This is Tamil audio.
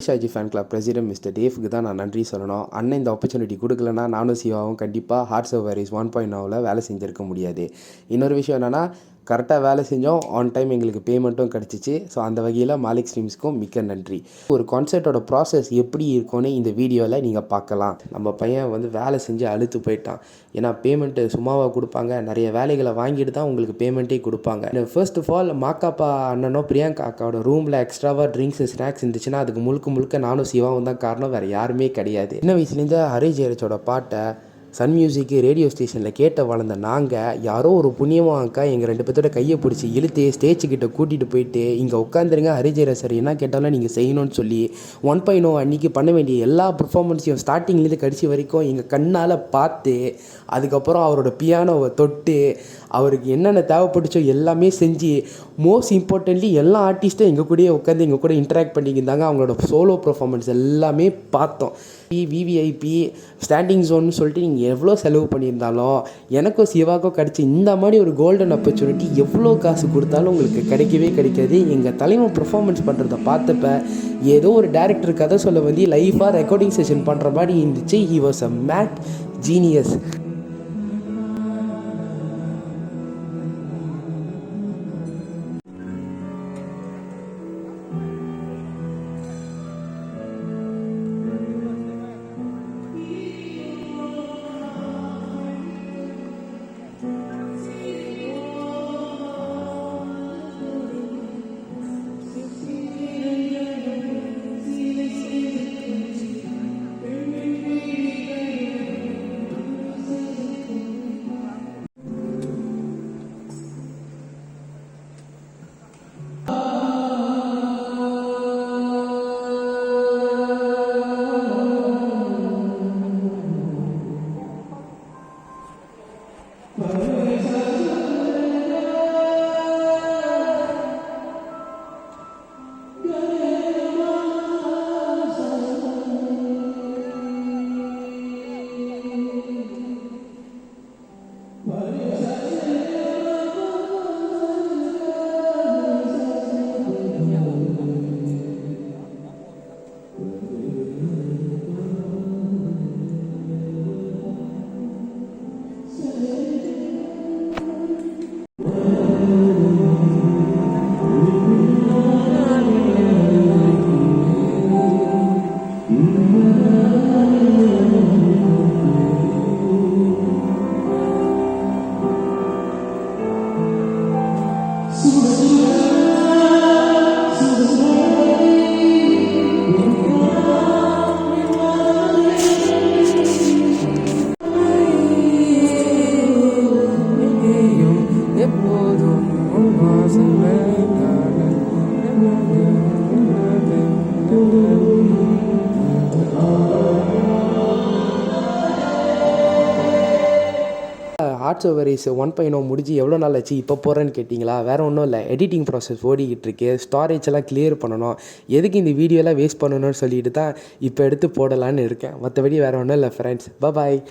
Shaji fan club president mister டேவ்க்கு தான் நான் நன்றி சொல்லணும். அண்ணன் இந்த ஆப்பர்ச்சுனிட்டி கொடுக்கலன்னா நானும் சிவாவும் கண்டிப்பாக ஹார்ட்ஸ் ஆஃப் வாரிஸ் 1.0வில் வேலை செஞ்சுருக்க முடியாது. இன்னொரு விஷயம் என்னென்னா, கரெக்டாக வேலை செஞ்சோம், ஆன் டைம் எங்களுக்கு பேமெண்ட்டும் கிடச்சிச்சு. ஸோ அந்த வகையில் மாலிக் ஸ்ட்ரீம்ஸ்க்கும் மிக்க நன்றி. ஒரு கான்சர்ட்டோட ப்ராசஸ் எப்படி இருக்கும்னு இந்த வீடியோவில் நீங்கள் பார்க்கலாம். நம்ம பையன் வேலை செஞ்சு அழுத்து போயிட்டான். ஏன்னா பேமெண்ட்டு சும்மாவாக கொடுப்பாங்க, நிறைய வேலைகளை வாங்கிட்டு தான் உங்களுக்கு பேமெண்ட்டே கொடுப்பாங்க. ஃபர்ஸ்ட் ஆஃப் ஆல் மாக்காப்பா அண்ணனோ பிரியங்கா அக்காவோட ரூமில் எக்ஸ்ட்ராவாக ட்ரிங்க்ஸ் ஸ்நாக்ஸ் இருந்துச்சுன்னா அதுக்கு முழுக்க நானும் சிவாவும் தான் காரணம், வேறு யாருமே கிடையாது. சின்ன வயசுலேருந்து ஹரி ஜெயராஜோட பாட்டை சன் மியூசிக்கு ரேடியோ ஸ்டேஷனில் கேட்ட வளர்ந்த நாங்கள், யாரோ ஒரு புண்ணியமாக அக்கா எங்கள் 2 பேர்த்தோட கையை பிடிச்சி இழுத்து ஸ்டேஜுக்கிட்ட கூட்டிகிட்டு போயிட்டு இங்கே உட்காந்துருங்க ஹரி ஜெயராஜ் சார் என்ன கேட்டாலும் நீங்கள் செய்யணும்னு சொல்லி 1.0 அன்றைக்கி பண்ண வேண்டிய எல்லா பர்ஃபார்மன்ஸையும் ஸ்டார்டிங்லேருந்து கடைசி வரைக்கும் எங்கள் கண்ணால் பார்த்து, அதுக்கப்புறம் அவரோட பியானோவை தொட்டு அவருக்கு என்னென்ன தேவைப்பட்டுச்சோ எல்லாமே செஞ்சு, மோஸ்ட் இம்பார்ட்டன்ட்லி எல்லா ஆர்டிஸ்ட்டும் எங்கள் கூடயே உட்காந்து எங்கள் கூட இன்ட்ராக்ட் பண்ணிக்கிருந்தாங்க. அவங்களோட சோலோ பர்ஃபார்மன்ஸ் எல்லாமே பார்த்தோம். விவிஐபி ஸ்டாண்டிங் ஜோன்னு சொல்லிட்டு நீங்கள் எவ்வளோ செலவு பண்ணியிருந்தாலும் எனக்கும் சிவாக்கும் கிடச்சி இந்த மாதிரி ஒரு கோல்டன் ஆப்பர்ச்சுனிட்டி எவ்வளோ காசு கொடுத்தாலும் உங்களுக்கு கிடைக்கவே கிடைக்காது. எங்கள் தலைமை பர்ஃபார்மன்ஸ் பண்ணுறத பார்த்தப்ப ஏதோ ஒரு டேரக்டர் கதை சொல்ல லைஃபாக ரெக்கார்டிங் செஷன் பண்ணுற மாதிரி இருந்துச்சு. He was a mad genius. Hearts of வாரிஸ் 1.0 முடிஞ்சு எவ்வளோ நாள் ஆச்சு இப்போ போகிறேன்னு கேட்டிங்களா? வேறு ஒன்றும் இல்லை, எடிட்டிங் ப்ராசஸ் ஓடிக்கிட்டு இருக்கு. ஸ்டோரேஜ் எல்லாம் கிளியர் பண்ணணும். எதுக்கு இந்த வீடியோலாம் வேஸ்ட் பண்ணணும்னு சொல்லிட்டு தான் இப்போ எடுத்து போடலான்னு இருக்கேன். மற்றபடி வேறு ஒன்றும் இல்லை ஃப்ரெண்ட்ஸ். பாய்.